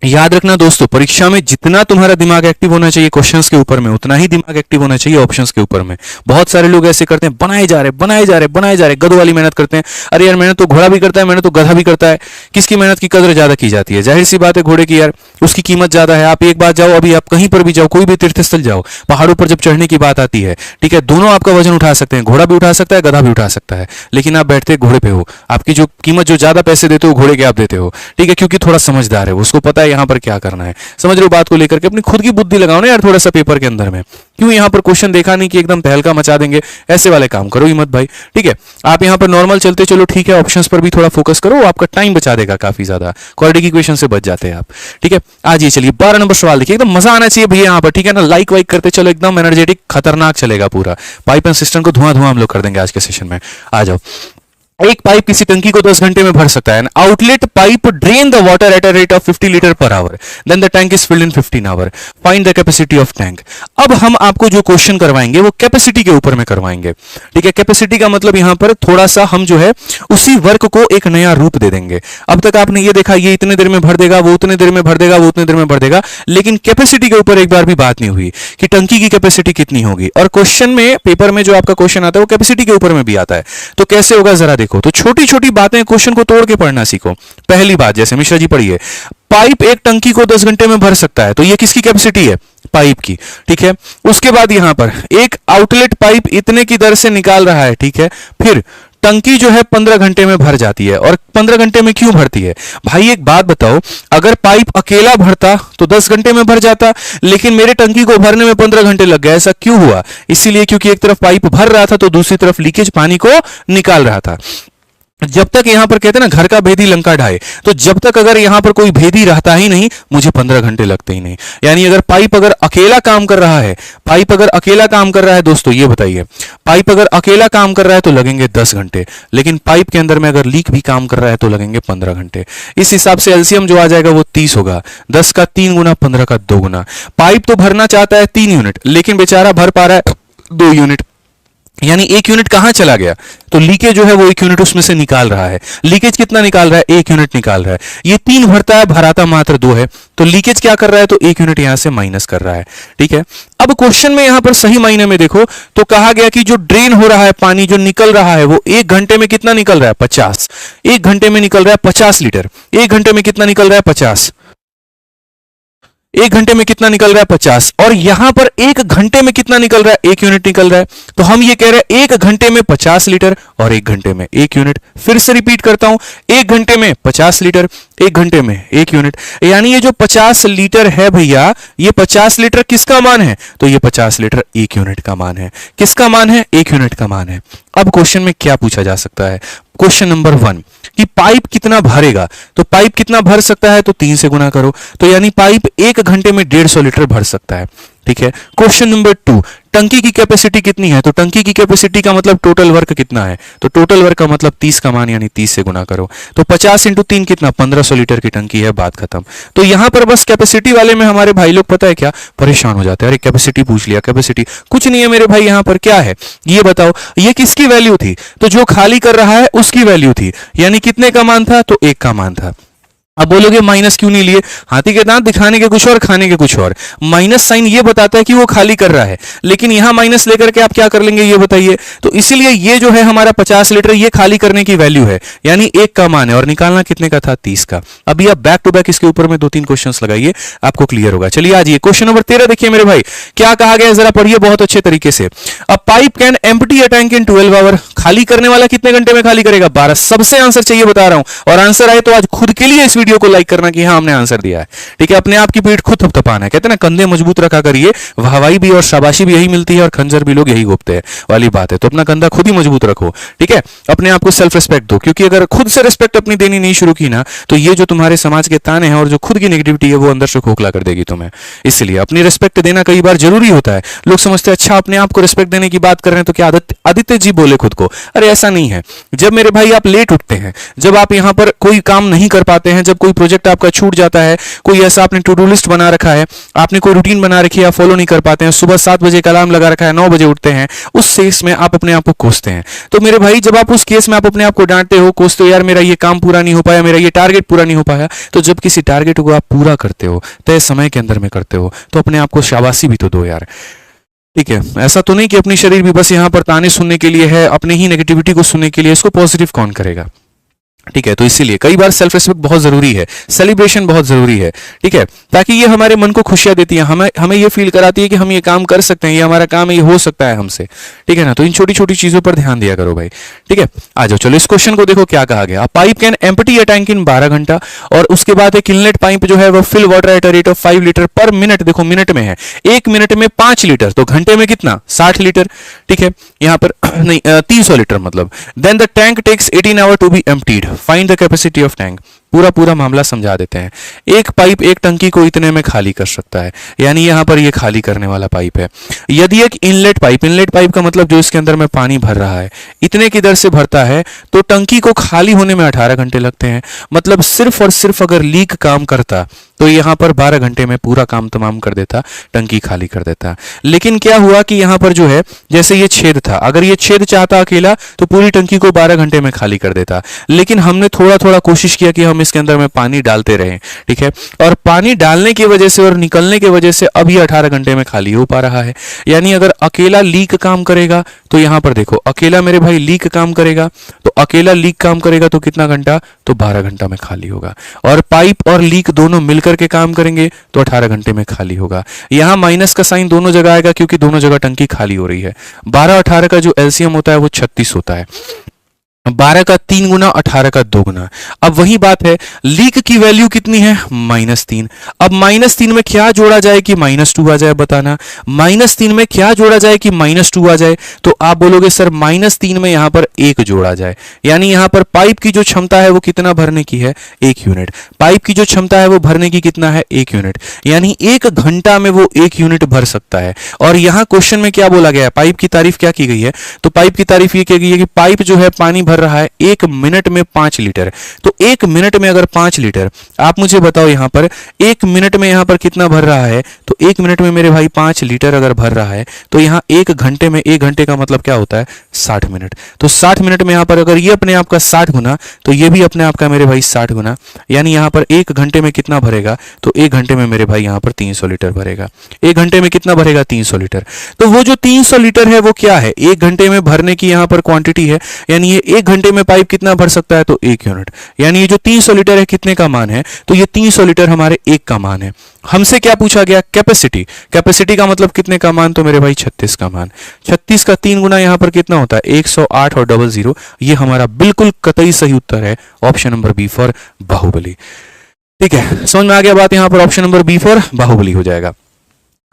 याद रखना दोस्तों, परीक्षा में जितना तुम्हारा दिमाग एक्टिव होना चाहिए क्वेश्चंस के ऊपर में, उतना ही दिमाग एक्टिव होना चाहिए ऑप्शंस के ऊपर में। बहुत सारे लोग ऐसे करते हैं, बनाए जा रहे गधों वाली मेहनत करते हैं। अरे यार मेहनत तो घोड़ा भी करता है, मेहनत तो गधा भी करता है, किसकी मेहनत की कदर ज्यादा की जाती है। जाहिर सी बात है घोड़े की, यार उसकी कीमत ज्यादा है। आप एक बात जाओ, अभी आप कहीं पर भी जाओ, कोई भी तीर्थस्थल जाओ, पहाड़ों पर जब चढ़ने की बात आती है, ठीक है, दोनों आपका वजन उठा सकते हैं, घोड़ा भी उठा सकता है, गधा भी उठा सकता है, लेकिन आप बैठते घोड़े पे हो। आपकी जो कीमत, जो ज्यादा पैसे देते हो घोड़े के आप देते हो, ठीक है, क्योंकि थोड़ा समझदार है, उसको पता है यहाँ पर क्या करना है, समझ रहे हो बात को लेकर के, अपनी खुद की बुद्धि लगाओ ना यार थोड़ा सा पेपर के अंदर में। क्यों यहाँ पर क्वेश्चन देखा नहीं कि एकदम तहलका मचा देंगे, ऐसे वाले काम करो ही मत भाई, ठीक है। आप यहाँ पर नॉर्मल चलते चलो, ठीक है, ऑप्शंस पर भी थोड़ा फोकस करो, आपका टाइम बचा देगा काफी ज्यादा, क्वाड्रेटिक इक्वेशन से बच जाते हैं आप, ठीक है। आज ये चलिए 12 नंबर सवाल देखिए, एकदम मजा आना चाहिए भैया यहाँ पर, ठीक है ना, लाइक वाइक करते चलो, एकदम एनर्जेटिक खतरनाक चलेगा पूरा, पाइप एंड सिस्टम को धुआं धुआं हम लोग कर देंगे आज के सेशन में। आ जाओ। एक पाइप किसी टंकी को 10 घंटे में भर सकता है। Outlet pipe drain the water at a rate of 50 litre per hour, then the tank is filled in 15 hour, find the capacity of tank. अब हम आपको जो क्वेश्चन करवाएंगे वो कैपेसिटी के ऊपर में करवाएंगे, ठीक है। कैपेसिटी का मतलब यहां पर थोड़ा सा हम जो है उसी वर्क को एक नया रूप दे देंगे। अब तक आपने ये देखा ये इतने देर में भर देगा, वो उतने देर में भर देगा, वो उतने देर में भर देगा, लेकिन कैपेसिटी के ऊपर एक बार भी बात नहीं हुई कि टंकी की कैपेसिटी कितनी होगी। और क्वेश्चन में पेपर में जो आपका क्वेश्चन आता है वो कैपेसिटी के ऊपर में भी आता है, तो कैसे होगा जरा देखो। तो छोटी छोटी बातें क्वेश्चन को तोड़ के पढ़ना सीखो। पहली बात, जैसे मिश्रा जी पढ़िए, पाइप एक टंकी को 10 घंटे में भर सकता है, तो ये किसकी कैपेसिटी है, पाइप की, ठीक है। उसके बाद यहां पर एक आउटलेट पाइप इतने की दर से निकाल रहा है, ठीक है। फिर टंकी जो है 15 घंटे में भर जाती है, और 15 घंटे में क्यों भरती है भाई, एक बात बताओ, अगर पाइप अकेला भरता तो 10 घंटे में भर जाता, लेकिन मेरे टंकी को भरने में 15 घंटे लग गए, ऐसा क्यों हुआ, इसीलिए क्योंकि एक तरफ पाइप भर रहा था तो दूसरी तरफ लीकेज पानी को निकाल रहा था। जब तक यहां पर कहते हैं ना घर का भेदी लंका ढाए, तो जब तक अगर यहां पर कोई भेदी रहता ही नहीं, मुझे 15 घंटे लगते ही नहीं। यानी अगर पाइप अगर अकेला काम कर रहा है, पाइप अगर अकेला काम कर रहा है दोस्तों, ये बताइए, पाइप अगर अकेला काम कर रहा है तो लगेंगे 10 घंटे, लेकिन पाइप के अंदर में अगर लीक भी काम कर रहा है तो लगेंगे 15 घंटे। इस हिसाब से एलसीएम जो आ जाएगा वो 30 होगा, 10 का 3 गुना, 15 का 2 गुना। पाइप तो भरना चाहता है 3 यूनिट, लेकिन बेचारा भर पा रहा है 2 यूनिट, यानी 1 यूनिट कहां चला गया, तो लीकेज जो है वो 1 यूनिट उसमें से निकाल रहा है। लीकेज कितना निकाल रहा है, 1 यूनिट निकाल रहा है। ये 3 भरता है, भराता मात्र 2 है, तो लीकेज क्या कर रहा है, तो 1 यूनिट यहां से माइनस कर रहा है, ठीक है। अब क्वेश्चन में यहां पर सही मायने में देखो तो कहा गया कि जो ड्रेन हो रहा है पानी, जो निकल रहा है, वो 1 घंटे में कितना निकल रहा है, 50। 1 घंटे में निकल रहा है 50 लीटर। 1 घंटे में कितना निकल रहा है, 50। 1 घंटे में कितना निकल रहा है, 50। और यहां पर 1 घंटे में कितना निकल रहा है, 1 यूनिट निकल रहा है। तो हम ये कह रहे हैं 1 घंटे में 50 लीटर और 1 घंटे में 1 यूनिट। फिर से रिपीट करता हूं, 1 घंटे में 50 लीटर, 1 घंटे में 1 यूनिट। यानी ये जो 50 लीटर है भैया, ये 50 लीटर किसका मान है, तो ये 50 लीटर 1 यूनिट का मान है। किसका मान है, 1 यूनिट का मान है। अब क्वेश्चन में क्या पूछा जा सकता है, क्वेश्चन नंबर 1 कि पाइप कितना भरेगा, तो पाइप कितना भर सकता है, तो 3 से गुना करो, तो यानी पाइप 1 घंटे में 150 लीटर भर सकता है, ठीक है। क्वेश्चन नंबर 2, टंकी की कैपेसिटी कितनी है, तो टंकी की कैपेसिटी का मतलब टोटल वर्क कितना है, तो टोटल वर्क का मतलब 30 का मान, यानी 30 से गुना करो, तो 50 इंटू 3 कितना, 1500 लीटर की टंकी है, बात खत्म। तो यहां पर बस कैपेसिटी वाले में हमारे भाई लोग पता है क्या परेशान हो जाते हैं, अरे कैपेसिटी पूछ लिया, कैपेसिटी कुछ नहीं है मेरे भाई, यहां पर क्या है ये बताओ, ये किसकी वैल्यू थी, तो जो खाली कर रहा है उसकी वैल्यू थी, यानी कितने का मान था, तो 1 का मान था। अब बोलोगे माइनस क्यों नहीं लिए, हाथी के दांत दिखाने के कुछ और, खाने के कुछ और। माइनस साइन ये बताता है कि वो खाली कर रहा है, लेकिन यहां माइनस लेकर के आप क्या कर लेंगे ये बताइए। तो इसीलिए ये जो है हमारा 50 लीटर ये खाली करने की वैल्यू है, यानी 1 का मान है, और निकालना कितने का था, 30 का। अभी आप बैक टू बैक इसके ऊपर में 2-3 क्वेश्चंस लगाइए, आपको क्लियर होगा। चलिए आज ये क्वेश्चन नंबर 13 देखिए मेरे भाई, क्या कहा गया जरा पढ़िए बहुत अच्छे तरीके से। A pipe can empty a tank in 12 hour, खाली करने वाला कितने घंटे में खाली करेगा, 12। सबसे आंसर चाहिए बता रहा हूं, और आंसर आए तो आज खुद के लिए इस वीडियो को लाइक करना कि हाँ हमने आंसर दिया है, ठीक है। अपने आप की पीठ खुद थपथपाना है, कहते हैं ना कंधे मजबूत रखा करिए, वाहवाही भी और शाबाशी भी यही मिलती है, और खंजर भी लोग यही घोपते हैं वाली बात है। तो अपना कंधा खुद ही मजबूत रखो, ठीक है। अपने आप को सेल्फ रिस्पेक्ट दो, क्योंकि अगर खुद से रिस्पेक्ट अपनी देनी नहीं शुरू की ना, तो ये जो तुम्हारे समाज के ताने हैं और जो खुद की नेगेटिविटी है वो अंदर से खोखला कर देगी तुम्हें। इसलिए अपनी रिस्पेक्ट देना कई बार जरूरी होता है। लोग समझते हैं अच्छा अपने आप को रिस्पेक्ट देने की बात कर रहे हैं तो क्या आदित्य जी बोले खुद को, अरे ऐसा नहीं है। जब मेरे भाई आप लेट उठते हैं, जब आप यहां पर कोई काम नहीं कर पाते हैं, जब कोई प्रोजेक्ट आपका छूट जाता है, कोई ऐसा आपने टू डू लिस्ट बना रखा है, आपने कोई रूटीन बना रखी है, फॉलो नहीं कर पाते हैं, सुबह 7 बजे का अलार्म लगा रखा है, 9 बजे उठते हैं, उस केस में आप अपने आप को कोसते हैं। तो मेरे भाई जब आप उस केस में आप अपने आप को डांटते हो, कोसते हो, यार मेरा ये काम पूरा नहीं हो पाया, मेरा ये टारगेट पूरा नहीं हो पाया, तो जब किसी टारगेट को आप पूरा करते हो, तय समय के अंदर में करते हो, तो अपने आप को शाबाशी भी तो दो यार, ठीक है। ऐसा तो नहीं कि अपनी शरीर भी बस यहां पर ताने सुनने के लिए है, अपने ही नेगेटिविटी को सुनने के लिए, इसको पॉजिटिव कौन करेगा, ठीक है। तो इसीलिए कई बार सेल्फ रिस्पेक्ट बहुत जरूरी है, सेलिब्रेशन बहुत जरूरी है, ठीक है, ताकि ये हमारे मन को खुशियां देती है, हमें ये फील कराती है कि हम ये काम कर सकते हैं, ये हमारा काम है, ये हो सकता है हमसे, ठीक है ना। तो इन छोटी छोटी चीजों पर ध्यान दिया करो भाई, ठीक है, आ जाओ चलो इस क्वेश्चन को देखो क्या कहा गया। Pipe can empty a tank in 12 घंटा, और उसके बाद एक इनलेट पाइप जो है वो fill water at a rate of 5 litre per minute, देखो मिनट में है, 1 मिनट में 5 लीटर, तो घंटे में कितना 60 लीटर, ठीक है यहां पर नहीं 300 लीटर मतलब। Then the tank takes 18 hour to be emptied, find the capacity of tank. पूरा मामला समझा देते हैं। एक पाइप एक टंकी को इतने में खाली कर सकता है, यानी यहां पर ये खाली करने वाला पाइप है। यदि एक इनलेट पाइप का मतलब जो इसके अंदर में पानी भर रहा है इतने की दर से भरता है तो टंकी को खाली होने में 18 घंटे लगते हैं। मतलब सिर्फ और सिर्फ अगर लीक काम करता तो यहां पर 12 घंटे में पूरा काम तमाम कर देता, टंकी खाली कर देता। लेकिन क्या हुआ कि यहां पर जो है जैसे ये छेद था, अगर ये छेद चाहता अकेला तो पूरी टंकी को 12 घंटे में खाली कर देता, लेकिन हमने थोड़ा थोड़ा कोशिश किया कि हम इसके अंदर में पानी डालते रहें, ठीक है, और पानी डालने की वजह से और निकलने की वजह से अब ये 18 घंटे में खाली हो पा रहा है। यानी अगर अकेला लीक काम करेगा तो यहां पर देखो अकेला मेरे भाई लीक काम करेगा, तो अकेला लीक काम करेगा तो कितना घंटा, तो 12 घंटा में खाली होगा। और पाइप और लीक दोनों मिलकर के काम करेंगे तो 18 घंटे में खाली होगा। यहां माइनस का साइन दोनों जगह आएगा क्योंकि दोनों जगह टंकी खाली हो रही है। 12-18 का जो एलसीएम होता है वो 36 होता है। 12 का 3 गुना, 18 का 2 गुना। अब वही बात है, लीक की वैल्यू कितनी है, -3। अब -3 में क्या जोड़ा जाए कि -2 आ जाए, बताना। -3 में क्या जोड़ा जाए कि -2 आ जाए, तो आप बोलोगे सर -3 में यहां पर 1 जोड़ा जाए, यानी यहां पर पाइप की जो क्षमता है वो कितना भरने की है, 1 यूनिट। पाइप की जो क्षमता है वो भरने की कितना है, 1 यूनिट, यानी 1 घंटा में वो 1 यूनिट भर सकता है। और यहां क्वेश्चन में क्या बोला गया है, पाइप की तारीफ क्या की गई है, तो पाइप की तारीफ ये की गई है कि पाइप जो है पानी भर रहा है 1 मिनट में 5 लीटर। तो 1 मिनट में अगर 5 लीटर, आप मुझे बताओ यहां पर 1 मिनट में यहां पर कितना भर रहा है, तो 1 मिनट में मेरे भाई 5 लीटर अगर भर रहा है तो यहां 1 घंटे में, 1 घंटे का मतलब क्या होता है, 60 मिनट। तो 60 मिनट में यहां पर अगर ये अपने आप का 60 गुना तो ये भी अपने आप का मेरे भाई 60 गुना, यानी यहां पर 1 घंटे में कितना भरेगा, तो 1 घंटे में मेरे भाई यहां पर 300 लीटर भरेगा। 1 घंटे में कितना भरेगा, 300 लीटर। तो वो जो 300 लीटर है वो क्या है, 1 घंटे में भरने की यहां पर क्वांटिटी है, यानी ये 1 घंटे में पाइप कितना भर सकता है, तो 1 यूनिट। यानी ये जो 300 लीटर है कितने का मान है, तो ये 300 लीटर हमारे 1 का मान है। हमसे क्या पूछा गया, कैपेसिटी। कैपेसिटी का मतलब कितने का मान, तो मेरे भाई 36 का मान। 36 का 3 गुना यहां पर कितना होता है, 108 और 00। ये हमारा बिल्कुल कतई सही उत्तर है, option number B for Baahubali. ठीक है, समझ में आ गया बात, यहां पर option number B for Baahubali हो जाएगा।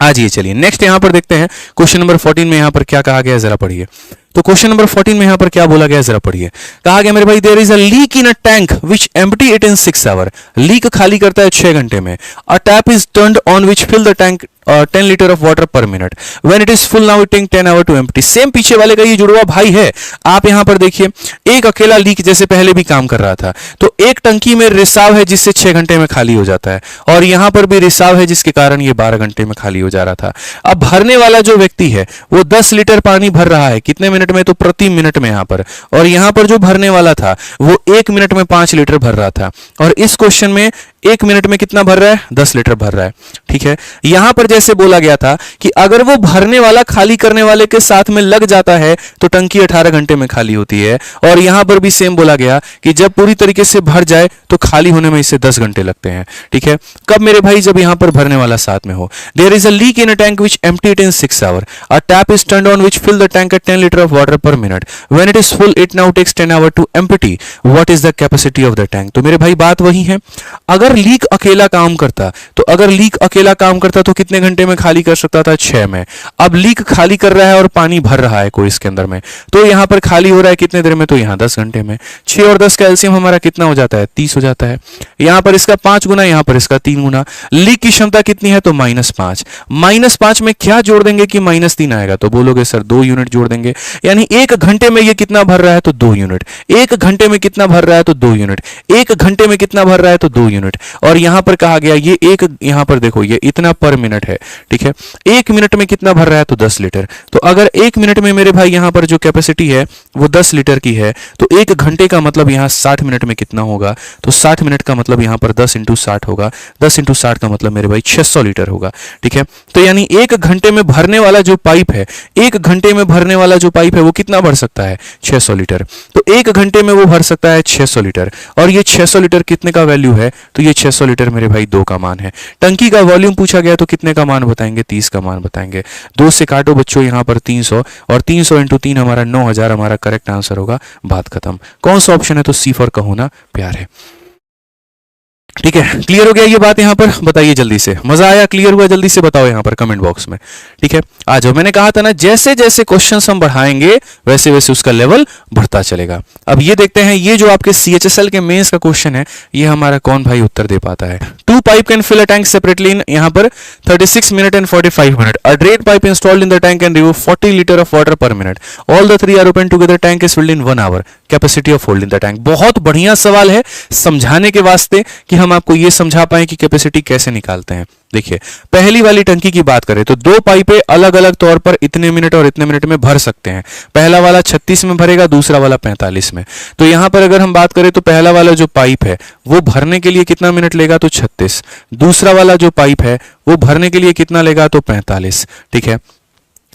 आज ये चलिए नेक्स्ट यहां पर देखते हैं क्वेश्चन नंबर 14 में यहां पर क्या कहा गया है, जरा पढ़िए। तो क्वेश्चन नंबर 14 में यहां पर क्या बोला गया है, जरा पढ़िए। कहा गया मेरे भाई, there is a leak in a tank which empty it in 6 hour. Leak खाली करता है 6 घंटे में। A tap is turned on which fill the tank 10 litre of water per minute. When it is full now it take 10 hour to empty. Same पीछे वाले का ये जुड़वा भाई है। आप यहां पर देखिए, एक अकेला लीक जैसे पहले भी काम कर रहा था, तो एक टंकी में रिसाव है जिससे 6 घंटे में खाली हो जाता है, और यहां पर भी रिसाव है जिसके कारण ये 12 घंटे में खाली हो जा रहा था। अब भरने वाला जो व्यक्ति है वो 10 लीटर पानी भर रहा है, कितने मिनट में, तो प्रति मिनट में यहां पर। और यहां पर जो भरने वाला था वो 1 मिनट में 5 लीटर भर रहा था, और इस क्वेश्चन में 1 मिनट में कितना भर रहा है, 10 लीटर भर रहा है। ठीक है, यहां पर जैसे बोला गया था कि अगर वो भरने वाला खाली करने वाले के साथ में लग जाता है तो टंकी 18 घंटे में खाली होती है, और यहां पर भी सेम बोला गया कि जब पूरी तरीके से भर जाए तो खाली होने में इससे 10 घंटे लगते हैं। ठीक है, कब मेरे भाई, जब यहां पर भरने वाला साथ में हो। There is a leak in a tank which emptied in 6 hour. A tap is turned on which fill the tank at 10 litre of water per minute. When it is full it now takes 10 hour to empty. What is the capacity of the tank. तो मेरे भाई बात वही है, अगर leak अकेला काम करता, तो अगर लीक अकेला काम करता तो कितने घंटे में खाली कर सकता था, 6 में। अब लीक खाली कर रहा है और पानी भर रहा है कोई इसके अंदर में, तो यहां पर खाली हो रहा है कितने देर में, तो यहां 10 घंटे में। 6 और 10 का एलसीएम हमारा कितना हो जाता है, 30 हो जाता है। यहां पर इसका 5 गुना, यहां पर इसका 3 गुना। लीक की क्षमता कितनी है, तो -5। -5 में क्या जोड़ देंगे कि -3 आएगा, तो बोलोगे सर 2 यूनिट जोड़ देंगे, यानी 1 घंटे में ये कितना भर रहा है, तो 2 यूनिट। 1 घंटे में कितना भर रहा है, तो 2 यूनिट। 1 घंटे में कितना भर रहा है, तो 2 यूनिट। और यहां पर कहा गया ये एक, यहां पर देखो ये इतना पर मिनट है। ठीक है, 1 मिनट में कितना भर रहा है, तो 10 लीटर। तो अगर 1 मिनट में मेरे भाई यहां पर जो कैपेसिटी है वो 10 लीटर की है, तो 1 घंटे का मतलब यहां 60 मिनट में कितना होगा, तो 60 मिनट का मतलब यहां पर 10 × 60 होगा। 10 × 60 का मतलब मेरे भाई 600 लीटर होगा। ठीक है, तो यानी 1 घंटे में भरने वाला जो पाइप है, 1 घंटे में भरने वाला जो पाइप है वो कितना भर सकता है, 600 लीटर। तो 1 घंटे में वो भर सकता है 600 लीटर, और ये 600 लीटर कितने का वैल्यू है, तो ये 600 लीटर मेरे भाई 2 का मान है। टंकी का वॉल्यूम पूछा गया तो कितने का मान बताएंगे, 30 का मान बताएंगे। 2 से काटो बच्चों यहाँ पर 300 और 300 इंटू 3 हमारा 9000 हमारा करेक्ट आंसर होगा। बात खत्म। कौन सा ऑप्शन है, तो सी फॉर कहो ना प्यार है। ठीक है, क्लियर हो गया ये बात यहाँ पर, बताइए जल्दी से, मजा आया, क्लियर हुआ, जल्दी से बताओ यहाँ पर कमेंट बॉक्स में। ठीक है, आ जाओ, मैंने कहा था ना जैसे जैसे क्वेश्चंस हम बढ़ाएंगे वैसे वैसे उसका लेवल बढ़ता चलेगा। अब ये देखते हैं, ये जो आपके CHSL के मेंस का क्वेश्चन है, ये हमारा कौन भाई उत्तर दे पाता है। 2 pipe can fill a tank separately in यहाँ पर 36 minute and 45 minute. A drain pipe installed in the tank can remove 40 litre of water per minute. All the 3 are open together, tank is filled in 1 hour. Capacity of holding the tank. बहुत बढ़िया सवाल है समझाने के वास्ते कि हम आपको ये समझा पाए कि कैपेसिटी कैसे निकालते हैं। देखिए, पहली वाली टंकी की बात करें तो 2 पाइपें अलग अलग तौर पर इतने मिनट और इतने मिनट में भर सकते हैं। पहला वाला 36 में भरेगा, दूसरा वाला 45 में। तो यहां पर अगर हम बात करें तो पहला वाला जो पाइप है वो भरने के लिए कितना मिनट लेगा, तो 36। दूसरा वाला जो पाइप है वो भरने के लिए कितना लेगा, तो 45। ठीक है,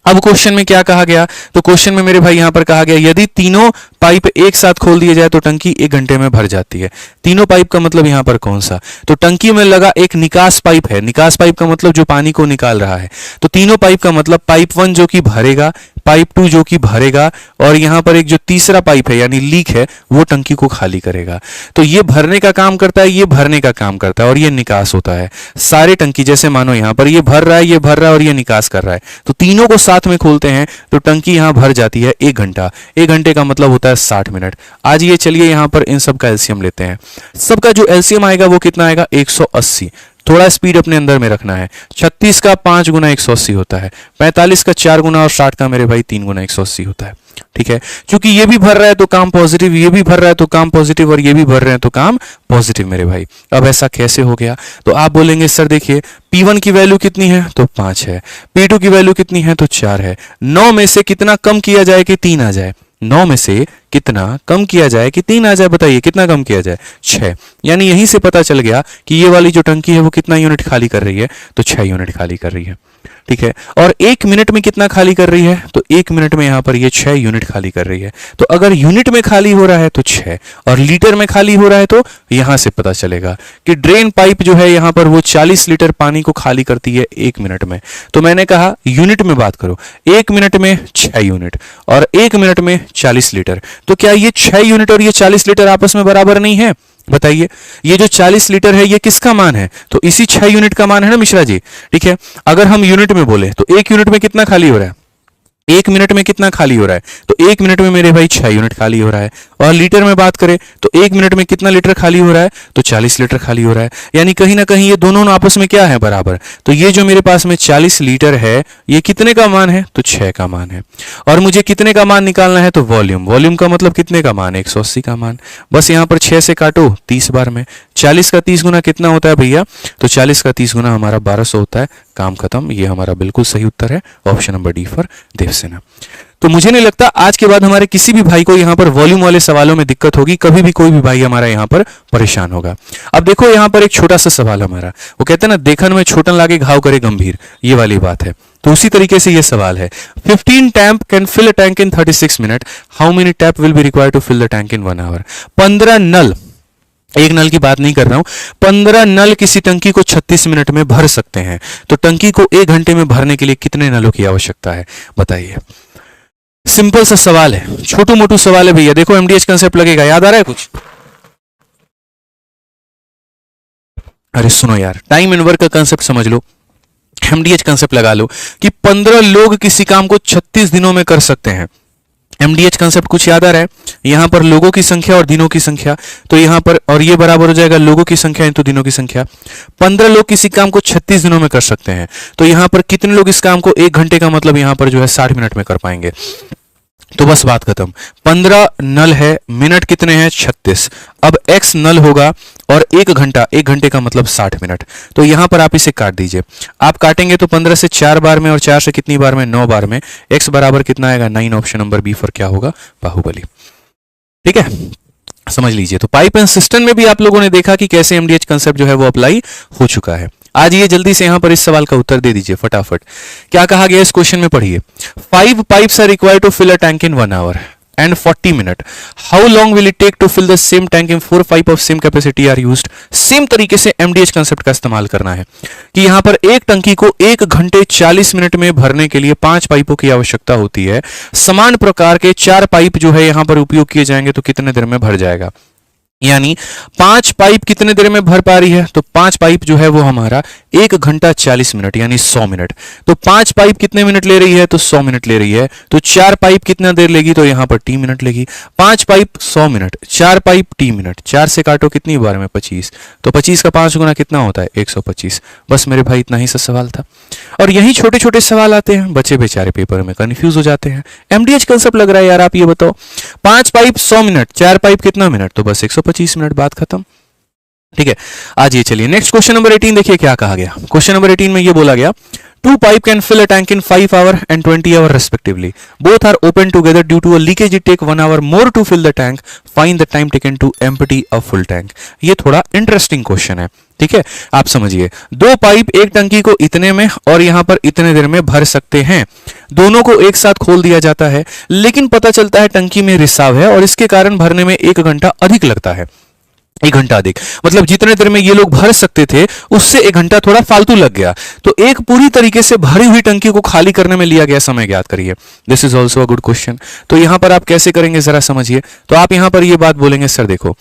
अब क्वेश्चन में क्या कहा गया, तो क्वेश्चन में मेरे भाई यहां पर कहा गया यदि तीनों पाइप एक साथ खोल दिए जाए तो टंकी 1 घंटे में भर जाती है। तीनों पाइप का मतलब यहां पर कौन सा, तो टंकी में लगा एक निकास पाइप है। निकास पाइप का मतलब जो पानी को निकाल रहा है। तो तीनों पाइप का मतलब पाइप 1 जो कि भरेगा, पाइप 2 जो कि भरेगा, और यहां पर एक जो तीसरा पाइप है यानी लीक है वो टंकी को खाली करेगा। तो ये भरने का काम करता है, ये भरने का काम करता है, और ये निकास होता है। सारे टंकी जैसे मानो यहां पर ये भर रहा है, ये भर रहा है और ये निकास कर रहा है, तो तीनों को साथ में खोलते हैं तो टंकी यहां भर जाती है 1 घंटा। 1 घंटे का मतलब होता है 60 मिनट। आज ये चलिए यहां पर इन सब का एलसीएम लेते हैं। सबका जो एलसीएम आएगा वो कितना आएगा, 180। थोड़ा स्पीड अपने अंदर में रखना है। 36 का 5 गुना 180 होता है, 45 का 4 गुना और 60 का मेरे भाई 3 गुना 180 होता है। ठीक है, क्योंकि ये भी भर रहा है तो काम पॉजिटिव, ये भी भर रहा है तो काम पॉजिटिव, और ये भी भर रहे हैं तो काम पॉजिटिव मेरे भाई। अब ऐसा कैसे हो गया, तो आप बोलेंगे सर देखिए P1 की वैल्यू कितनी है, तो 5 है। P2 की वैल्यू कितनी है, तो 4 है। 9 में से कितना कम किया जाए कि 3 आ जाए, 9 में से कितना कम किया जाए कि 3 आ जाए, बताइए कितना कम किया जाए, 6। यानी यहीं से पता चल गया कि ये वाली जो टंकी है वो कितना यूनिट खाली कर रही है, तो 6 यूनिट खाली कर रही है। ठीक है, और 1 मिनट में कितना खाली कर रही है, तो 1 मिनट में यहां पर ये 6 यूनिट खाली कर रही है। तो अगर यूनिट में खाली हो रहा है तो 6, और लीटर में खाली हो रहा है तो यहां से पता चलेगा कि ड्रेन पाइप जो है यहां पर वो 40 लीटर पानी को खाली करती है 1 मिनट में। तो मैंने कहा यूनिट में बात करो, 1 मिनट में 6 यूनिट और 1 मिनट में 40 लीटर। तो क्या ये 6 यूनिट और ये 40 लीटर आपस में बराबर नहीं है, बताइए। ये जो 40 लीटर है ये किसका मान है, तो इसी 6 यूनिट का मान है ना मिश्रा जी। ठीक है, अगर हम यूनिट में बोले तो 1 यूनिट में कितना खाली हो रहा है, 1 मिनट में कितना खाली हो रहा है, तो 1 मिनट में मेरे भाई 6 यूनिट खाली हो रहा है। और लीटर में बात करें तो 1 मिनट में कितना लीटर खाली हो रहा है, तो 40 लीटर खाली हो रहा है। यानी कहीं ना कहीं ये दोनों आपस में क्या है, बराबर। तो ये जो मेरे पास में 40 लीटर है ये कितने का मान है, तो 6 का मान है। और मुझे कितने का मान निकालना है, तो वॉल्यूम। वॉल्यूम का मतलब कितने का मान, 180 का मान। बस यहां पर 6 से काटो 30 बार में। 40 का 30 गुना कितना होता है भैया, तो 40 का 30 गुना हमारा 1200 होता है। काम खत्म। ये हमारा बिल्कुल सही उत्तर है, option number D for Devsena. तो मुझे नहीं लगता आज के बाद हमारे किसी भी भाई को यहां पर वॉल्यूम वाले सवालों में दिक्कत होगी, कभी भी कोई भी भाई हमारा यहां पर परेशान होगा। अब देखो यहां पर एक छोटा सा सवाल हमारा, वो कहते हैं ना देखन में छोटन लागे घाव करे गंभीर, ये वाली बात है। तो उसी तरीके से ये सवाल है, 15 टैंप can fill a tank in 36 minute, how many tap will be required to fill the tank in 1 hour. 15 नल, एक नल की बात नहीं कर रहा हूं, 15 नल किसी टंकी को 36 मिनट में भर सकते हैं। तो टंकी को 1 घंटे में भरने के लिए कितने नलों की आवश्यकता है, बताइए। सिंपल सा सवाल है, छोटू मोटू सवाल है भैया। देखो एमडीएच कंसेप्ट लगेगा, याद आ रहा है कुछ? अरे सुनो यार, टाइम एंड वर्क का कंसेप्ट समझ लो, एमडीएच कंसेप्ट लगा लो कि 15 लोग किसी काम को 36 दिनों में कर सकते हैं। एमडीएच कंसेप्ट कुछ याद आ रहा है, यहां पर लोगों की संख्या और दिनों की संख्या, तो यहां पर और ये बराबर हो जाएगा लोगों की संख्या इंटू दिनों की संख्या। 15 लोग किसी काम को 36 दिनों में कर सकते हैं, तो यहां पर कितने लोग इस काम को 1 घंटे का मतलब यहां पर जो है 60 मिनट में कर पाएंगे। तो बस बात खत्म। 15 नल है, मिनट कितने हैं, 36। अब x नल होगा और 1 घंटा, 1 घंटे का मतलब 60 मिनट। तो यहां पर आप इसे काट दीजिए। आप काटेंगे तो 15 से 4 बार में और 4 से कितनी बार में, 9 बार में। x बराबर कितना आएगा, 9। ऑप्शन नंबर बी फॉर क्या होगा, बाहुबली। ठीक है, समझ लीजिए। तो पाइप एंड सिस्टम में भी आप लोगों ने देखा कि कैसे एमडीएच कंसेप्ट जो है वो अप्लाई हो चुका है। आज ये जल्दी से यहां पर इस सवाल का उत्तर दे दीजिए फटाफट। क्या कहा गया इस क्वेश्चन में, पढ़िए। 5 pipes are required to fill a tank in 1 hour. and 40 minute. How long will it take to fill the same tank if 4 pipe of same capacity are used? Same तरीके से MDH कंसेप्ट का इस्तेमाल करना है कि यहां पर एक टंकी को 1 घंटे 40 मिनट में भरने के लिए 5 पाइपों की आवश्यकता होती है। समान प्रकार के 4 पाइप जो है यहां पर उपयोग किए जाएंगे तो कितने देर में भर जाएगा, यानी 5 पाइप कितने देर में भर पा रही है, तो 5 पाइप जो है वो हमारा 1 घंटा 40 मिनट यानी 100 मिनट। तो 5 पाइप कितने मिनट ले रही है, तो 100 मिनट ले रही है। तो 4 पाइप कितना देर लेगी, तो यहां पर t मिनट लेगी। 5 pipe 100 minute, 4 pipe t minute, 4 से काटो कितनी बार में 25, तो 25 का 5 गुना कितना होता है 125। बस मेरे भाई इतना ही सा सवाल था। और यही छोटे छोटे सवाल आते हैं, बच्चे बेचारे पेपर में कंफ्यूज हो जाते हैं। MDH कंसेप्ट लग रहा है यार, आप ये बताओ 5 पाइप 100 मिनट, 4 पाइप कितना मिनट, तो बस 125 मिनट, बात खत्म। ठीक है, आज ये चलिए नेक्स्ट क्वेश्चन नंबर 18 देखिए क्या कहा गया। क्वेश्चन नंबर 18 में ये बोला गया 2 pipe can fill a tank in 5 hours and 20 hours respectively. Both are open together due to a leakage. It take 1 hour more to fill the tank. Find the time taken to empty a full tank. ये थोड़ा interesting question है, ठीक है, आप समझिए। 2 pipe एक टंकी को इतने में और यहां पर इतने देर में भर सकते हैं। दोनों को एक साथ खोल दिया जाता है, लेकिन पता चलता है टंकी में रिसाव है और इसके कारण भरने में 1 घंटा अधिक लगता है। 1 घंटा अधिक मतलब जितने देर में ये लोग भर सकते थे उससे 1 घंटा थोड़ा फालतू लग गया। तो एक पूरी तरीके से भरी हुई टंकी को खाली करने में लिया गया समय ज्ञात करिए। This is also a good question. तो यहां पर आप कैसे करेंगे जरा समझिए। तो आप यहां पर ये बात बोलेंगे, सर देखो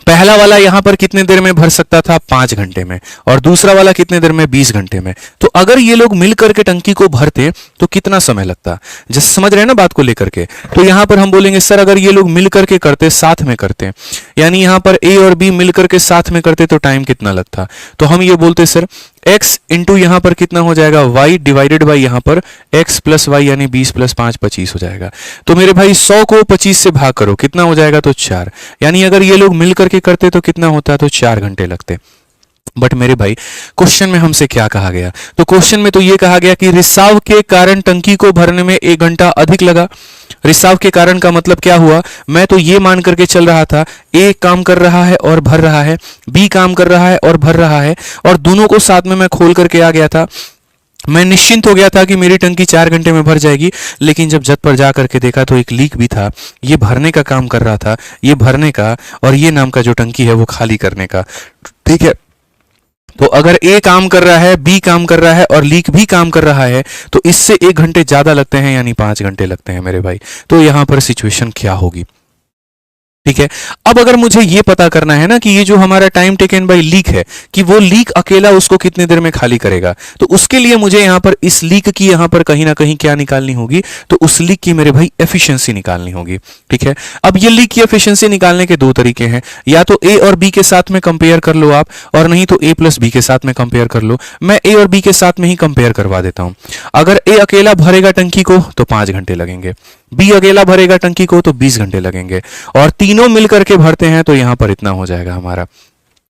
पहला वाला यहां पर कितने देर में भर सकता था 5 घंटे में, और दूसरा वाला कितने देर में 20 घंटे में। तो अगर ये लोग मिलकर के टंकी को भरते तो कितना समय लगता, जैसे समझ रहे हैं ना बात को लेकर के। तो यहां पर हम बोलेंगे सर अगर ये लोग मिलकर के करते, साथ में करते, यानी यहां पर A और B मिलकर के साथ में करते तो टाइम कितना लगता। तो हम ये बोलते सर x इंटू यहां पर कितना हो जाएगा y डिवाइडेड बाई यहां पर x प्लस वाई यानी 20 प्लस 5 25 हो जाएगा। तो मेरे भाई 100 को 25 से भाग करो कितना हो जाएगा, तो 4। यानी अगर ये लोग मिलकर के करते तो कितना होता, तो 4 घंटे लगते। बट मेरे भाई क्वेश्चन में हमसे क्या कहा गया, तो क्वेश्चन में तो ये कहा गया कि रिसाव के कारण टंकी को भरने में 1 घंटा अधिक लगा। रिसाव के कारण का मतलब क्या हुआ, मैं तो ये मान करके चल रहा था A काम कर रहा है और भर रहा है, B काम कर रहा है और भर रहा है, और दोनों को साथ में मैं खोल करके आ गया था। मैं निश्चिंत हो गया था कि मेरी टंकी 4 घंटे में भर जाएगी। लेकिन जब जत पर जा करके देखा तो एक लीक भी था, ये भरने का काम कर रहा था, ये भरने का और ये नाम का जो टंकी है वो खाली करने का। ठीक है, तो अगर A काम कर रहा है, B काम कर रहा है और लीक भी काम कर रहा है तो इससे 1 घंटे ज्यादा लगते हैं, यानी 5 घंटे लगते हैं मेरे भाई। तो यहां पर सिचुएशन क्या होगी, ठीक है। अब अगर मुझे ये पता करना है ना कि ये जो हमारा टाइम टेकन बाय लीक है कि वो लीक अकेला उसको कितने देर में खाली करेगा, तो उसके लिए मुझे यहां पर इस लीक की यहां पर कहीं ना कहीं क्या निकालनी होगी, तो उस लीक की मेरे भाई एफिशिएंसी निकालनी होगी। ठीक है, अब ये लीक की एफिशिएंसी निकालने के 2 तरीके हैं, या तो A और B के साथ में कंपेयर कर लो आप, और नहीं तो A प्लस B के साथ में कंपेयर कर लो। मैं A और B के साथ में ही कंपेयर करवा देता हूं। अगर A अकेला भरेगा टंकी को तो 5 घंटे लगेंगे, B अकेला भरेगा टंकी को तो 20 घंटे लगेंगे, और तीनों मिलकर के भरते हैं तो यहां पर इतना हो जाएगा हमारा,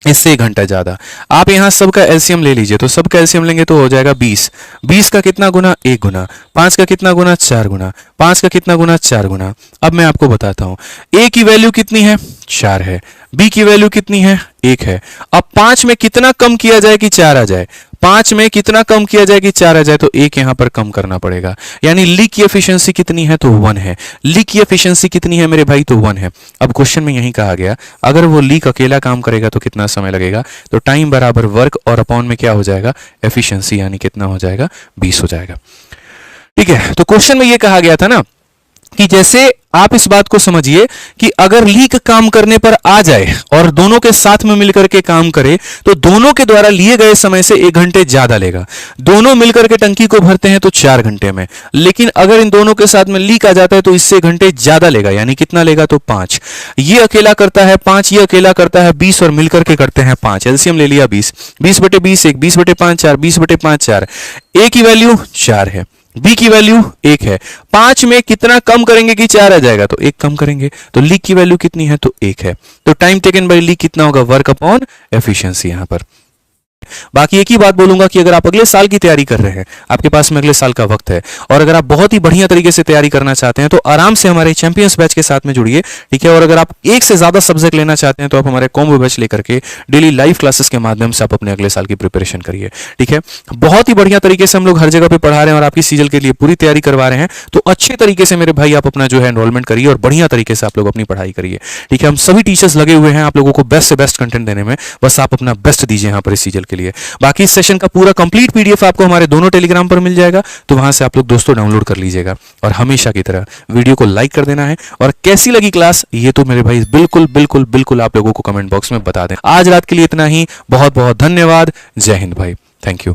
इससे 1 घंटा ज्यादा। आप यहां सबका एलसीएम ले लीजिए, तो सबका एलसीएम लेंगे तो हो जाएगा 20। 20 का कितना गुना, 1 गुना। 5 का कितना गुना, 4 गुना। 5 का कितना गुना, 4 गुना। अब मैं आपको बताता हूं, A की वैल्यू कितनी है, 4 है। B की वैल्यू कितनी है, 1 है। अब 5 में कितना कम किया जाए कि 4 आ जाए, 5 में कितना कम किया जाए कि 4 आ जाए, तो 1 यहां पर कम करना पड़ेगा। यानी लीक की एफिशिएंसी कितनी है, तो 1 है। लीक की एफिशिएंसी कितनी है मेरे भाई, तो 1 है। अब क्वेश्चन में यही कहा गया अगर वो लीक अकेला काम करेगा तो कितना समय लगेगा, तो टाइम बराबर वर्क और अपॉन में क्या हो जाएगा, एफिशिएंसी, यानी कितना हो जाएगा, 20 हो जाएगा। ठीक है, तो क्वेश्चन में ये कहा गया था ना कि जैसे आप इस बात को समझिए कि अगर लीक काम करने पर आ जाए और दोनों के साथ में मिलकर के काम करे तो दोनों के द्वारा लिए गए समय से 1 घंटे ज्यादा लेगा। दोनों मिलकर के टंकी को भरते हैं तो 4 घंटे में, लेकिन अगर इन दोनों के साथ में लीक आ जाता है तो इससे 1 घंटे ज्यादा लेगा, यानी कितना लेगा, तो 5। ये अकेला करता है 5, ये अकेला करता है 20 और मिलकर के करते हैं 5। एलसीएम ले लिया 20, 20 बटे 20 1, 20 बटे 5 4, 20 बटे 5 4। A की वैल्यू 4 है, B की वैल्यू 1 है। 5 में कितना कम करेंगे कि 4 आ जाएगा, तो 1 कम करेंगे। तो लीक की वैल्यू कितनी है, तो 1 है। तो टाइम टेकन बाय लीक कितना होगा, वर्क अपॉन एफिशिएंसी यहां पर। बाकी एक ही बात बोलूंगा कि अगर आप अगले साल की तैयारी कर रहे हैं, आपके पास में अगले साल का वक्त है, और अगर आप बहुत ही बढ़िया तरीके से तैयारी करना चाहते हैं तो आराम से हमारे चैंपियंस बैच के साथ में जुड़िए, ठीक है। और अगर आप एक से ज्यादा सब्जेक्ट लेना चाहते हैं तो आप हमारे कॉम्बो बैच लेकर के डेली लाइव क्लासेस के माध्यम से आप अपने अगले साल की प्रिपरेशन करिए, ठीक है। बहुत ही बढ़िया तरीके से हम लोग हर जगह पे पढ़ा रहे हैं और आपकी सीजल के लिए पूरी तैयारी करवा रहे हैं, तो अच्छे तरीके से मेरे भाई आप अपना जो है एनरोलमेंट करिए और बढ़िया तरीके से आप लोग अपनी पढ़ाई करिए, ठीक है। हम सभी टीचर्स लगे हुए हैं आप लोगों को बेस्ट से बेस्ट कंटेंट देने में, बस आप अपना बेस्ट दीजिए यहाँ पर इस सीजल के लिए। बाकी इस सेशन का पूरा कंप्लीट पीडीएफ आपको हमारे दोनों टेलीग्राम पर मिल जाएगा, तो वहां से आप लोग दोस्तों डाउनलोड कर लीजिएगा। और हमेशा की तरह वीडियो को लाइक कर देना है, और कैसी लगी क्लास ये तो मेरे भाई बिल्कुल बिल्कुल बिल्कुल आप लोगों को कमेंट बॉक्स में बता दें। आज रात के लिए इतना ही, बहुत बहुत धन्यवाद। जय हिंद भाई, थैंक यू।